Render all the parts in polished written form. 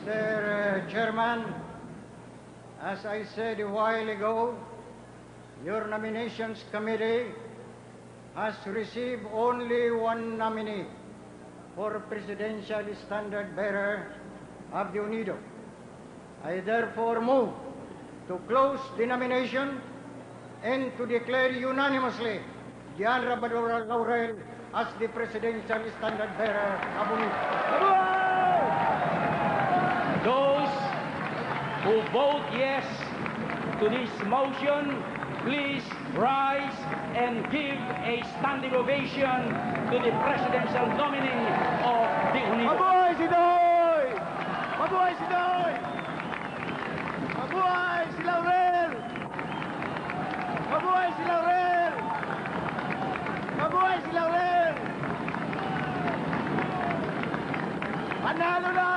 Mr. Chairman, as I said a while ago, your nominations committee has received only one nominee for presidential standard bearer of the Unido. I therefore move to close the nomination and to declare unanimously the Honorable Laurel as the presidential standard bearer of Unido. Those who vote yes to this motion, please rise and give a standing ovation to the presidential nominee of the Unido. Mabuhay si Doy! Mabuhay si Doy! Mabuhay si Laurel! Mabuhay si Laurel! Mabuhay si Laurel! Panalo na!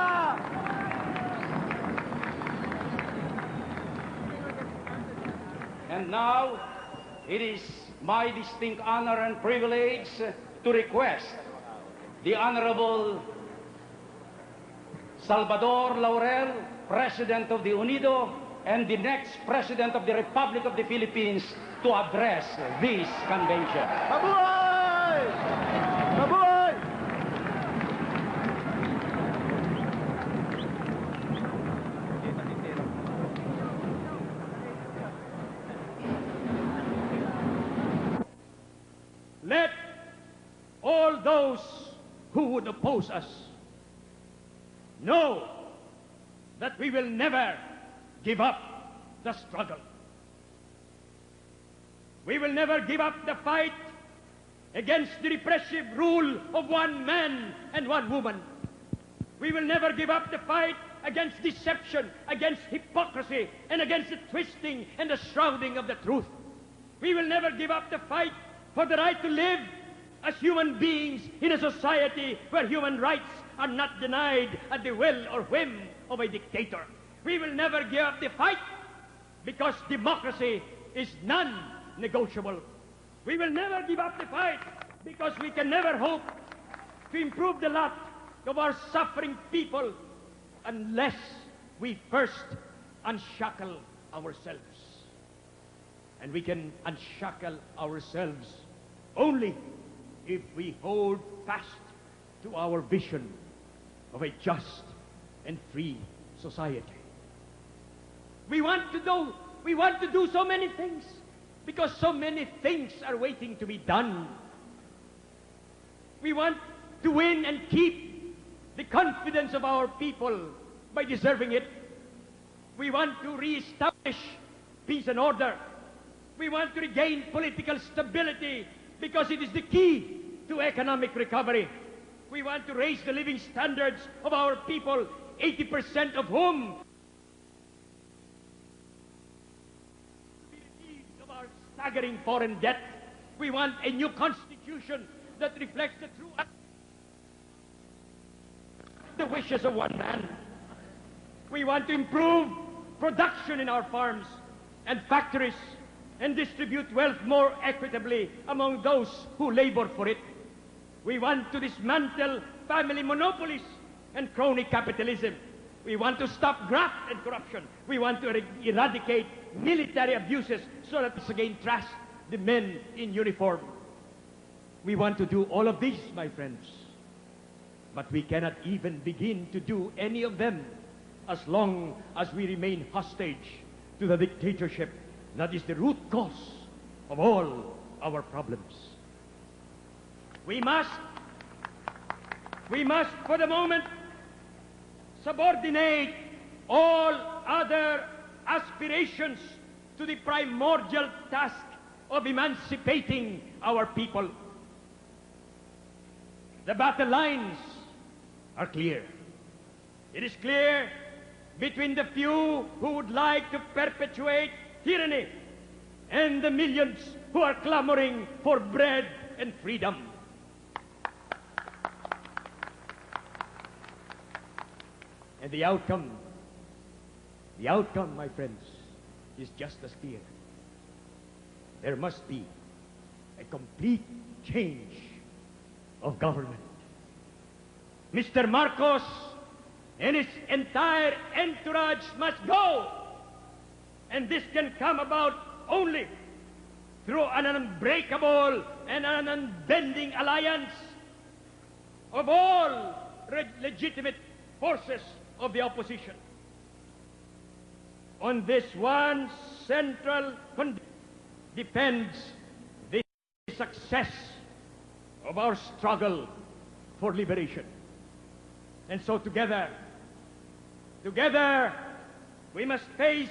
And now, it is my distinct honor and privilege to request the Honorable Salvador Laurel, President of the Unido, and the next President of the Republic of the Philippines to address this convention. Mabuhay! Mabuhay! Let all those who would oppose us know that we will never give up the struggle. We will never give up the fight against the repressive rule of one man and one woman. We will never give up the fight against deception, against hypocrisy, and against the twisting and the shrouding of the truth. We will never give up the fight for the right to live as human beings in a society where human rights are not denied at the will or whim of a dictator. We will never give up the fight because democracy is non-negotiable. We will never give up the fight because we can never hope to improve the lot of our suffering people unless we first unshackle ourselves. And we can unshackle ourselves only if we hold fast to our vision of a just and free society. We want to do so many things because so many things are waiting to be done. We want to win and keep the confidence of our people by deserving it. We want to reestablish peace and order. We want to regain political stability because it is the key to economic recovery. We want to raise the living standards of our people, 80% of whom be relieved of our staggering foreign debt. We want a new constitution that reflects the true the wishes of one man. We want to improve production in our farms and factories and distribute wealth more equitably among those who labor for it. We want to dismantle family monopolies and crony capitalism. We want to stop graft and corruption. We want to eradicate military abuses so that we again trust the men in uniform. We want to do all of these, my friends. But we cannot even begin to do any of them as long as we remain hostage to the dictatorship that is the root cause of all our problems. We must, for the moment, subordinate all other aspirations to the primordial task of emancipating our people. The battle lines are clear. It is clear between the few who would like to perpetuate tyranny and the millions who are clamoring for bread and freedom. And the outcome, my friends, is just as clear. There must be a complete change of government. Mr. Marcos and its entire entourage must go. And this can come about only through an unbreakable and an unbending alliance of all legitimate forces of the opposition. On this one central condition depends the success of our struggle for liberation. And so together, we must face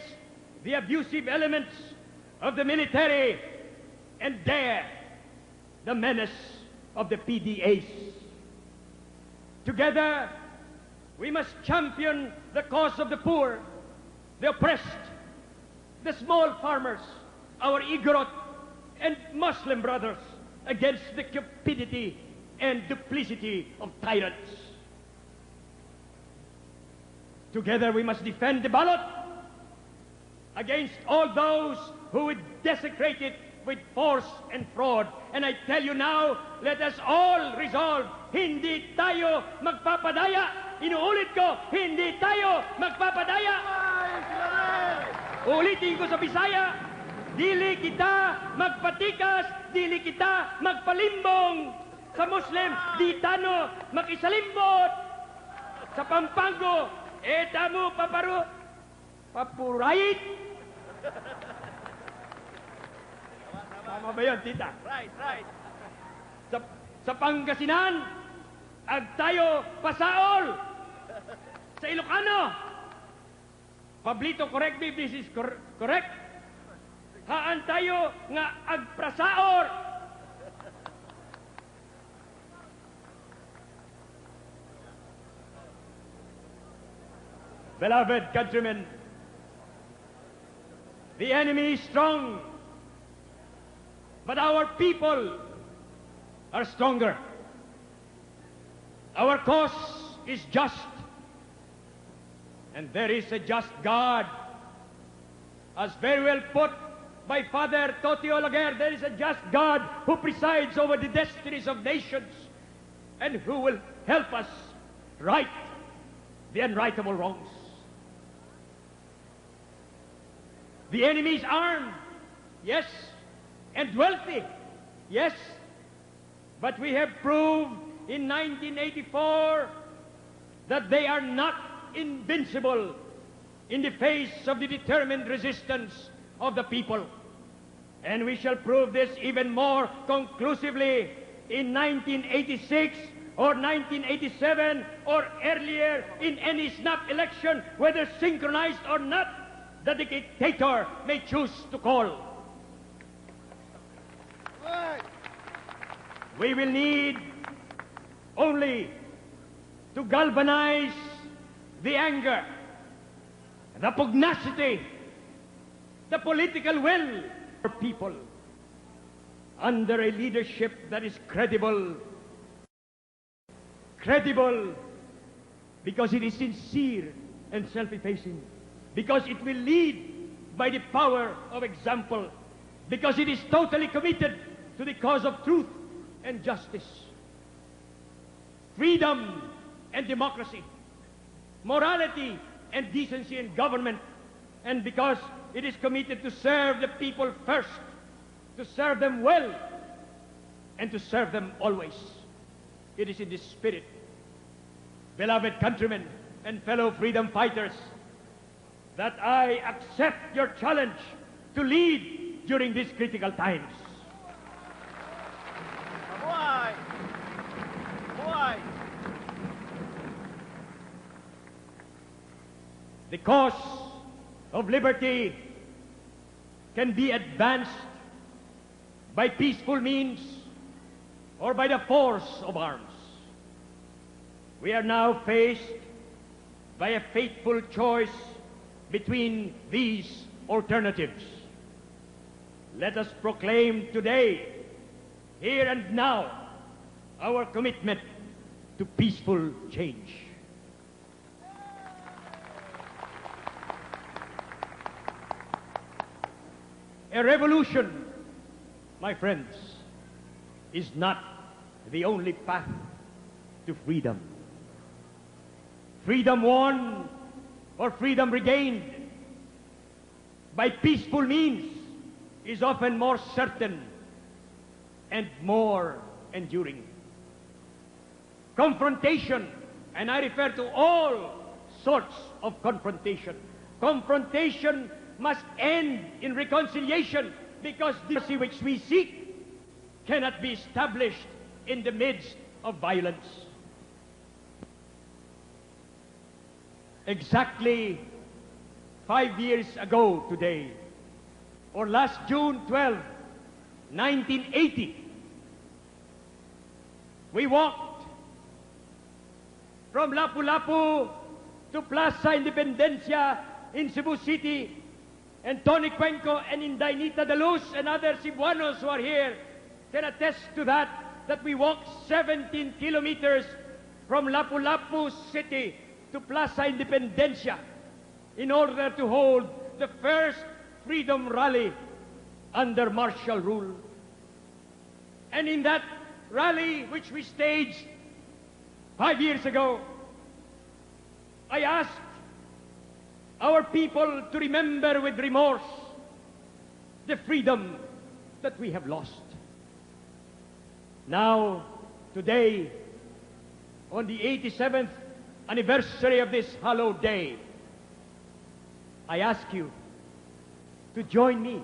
the abusive elements of the military and dare the menace of the PDAs. Together, we must champion the cause of the poor, the oppressed, the small farmers, our Igorot and Muslim brothers against the cupidity and duplicity of tyrants. Together we must defend the ballot against all those who would desecrate it with force and fraud. And I tell you now, let us all resolve, hindi tayo magpapadaya. Inuulit ko, hindi tayo magpapadaya. Ulitin ko sa Bisaya, dili kita magpatikas, dili kita magpalimbong. Sa Muslim, di tano makisalimbot. Sa Pampango, etamo papurayit. Tama ba yun, tita? Right, right. Sa Pangasinan, ag tayo pasaol. Sa Ilocano, Pablito, correct me if this is correct. Haan tayo nga agprasaor. Beloved countrymen, the enemy is strong, but our people are stronger. Our cause is just, and there is a just God. As very well put by Father Totio Laguerre, there is a just God who presides over the destinies of nations and who will help us right the unrightable wrongs. The enemy is armed, yes, and wealthy, yes, but we have proved in 1984 that they are not invincible in the face of the determined resistance of the people. And we shall prove this even more conclusively in 1986 or 1987 or earlier in any snap election, whether synchronized or not, that the dictator may choose to call. We will need only to galvanize the anger, the pugnacity, the political will for people under a leadership that is credible. Credible because it is sincere and self-effacing, because it will lead by the power of example, because it is totally committed to the cause of truth and justice, freedom and democracy, morality and decency in government, and because it is committed to serve the people first, to serve them well, and to serve them always. It is in this spirit, beloved countrymen and fellow freedom fighters, that I accept your challenge to lead during these critical times. Why? Why? The cause of liberty can be advanced by peaceful means or by the force of arms. We are now faced by a fateful choice between these alternatives. Let us proclaim today, here and now, our commitment to peaceful change. A revolution, my friends, is not the only path to freedom. freedom won or freedom regained by peaceful means is often more certain and more enduring. Confrontation, and I refer to all sorts of confrontation. Confrontation must end in reconciliation, because the democracy which we seek cannot be established in the midst of violence. Exactly 5 years ago today, or last June 12, 1980, we walked from Lapu-Lapu to Plaza Independencia in Cebu City, and Tony Cuenco and Indainita de Luz and other Cebuanos who are here can attest to that we walked 17 kilometers from Lapu-Lapu City to Plaza Independencia in order to hold the first freedom rally under martial rule. And in that rally which we staged 5 years ago, I asked our people to remember with remorse the freedom that we have lost. Now, today, on the 87th anniversary of this hallowed day, I ask you to join me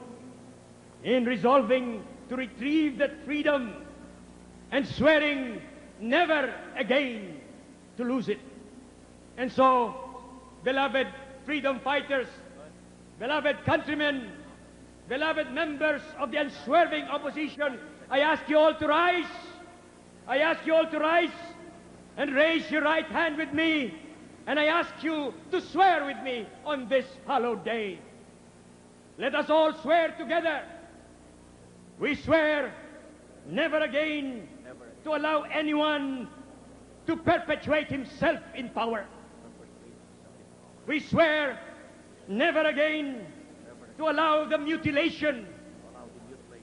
in resolving to retrieve that freedom and swearing never again to lose it. And so, beloved freedom fighters, beloved countrymen, beloved members of the unswerving opposition, I ask you all to rise. I ask you all to rise and raise your right hand with me, and I ask you to swear with me on this hallowed day. Let us all swear together. We swear never again to allow anyone to perpetuate himself in power. We swear never again to allow the mutilation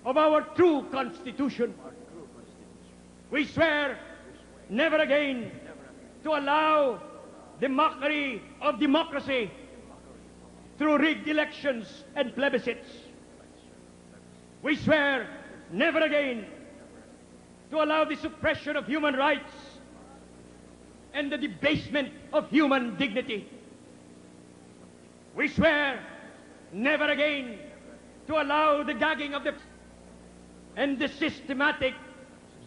of our true Constitution. We swear never again to allow the mockery of democracy through rigged elections and plebiscites. We swear never again to allow the suppression of human rights and the debasement of human dignity. We swear never again to allow the gagging of the and the systematic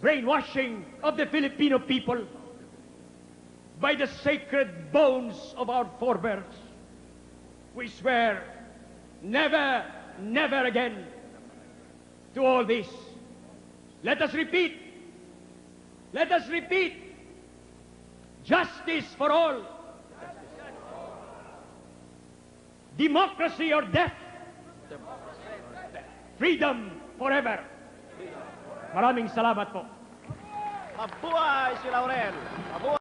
brainwashing of the Filipino people by the sacred bones of our forebears. We swear never, never again to all this. Let us repeat. Let us repeat. Justice for all. Democracy or death. Freedom forever. Maraming salamat po. Mabuhay si Laurel! Mabuhay!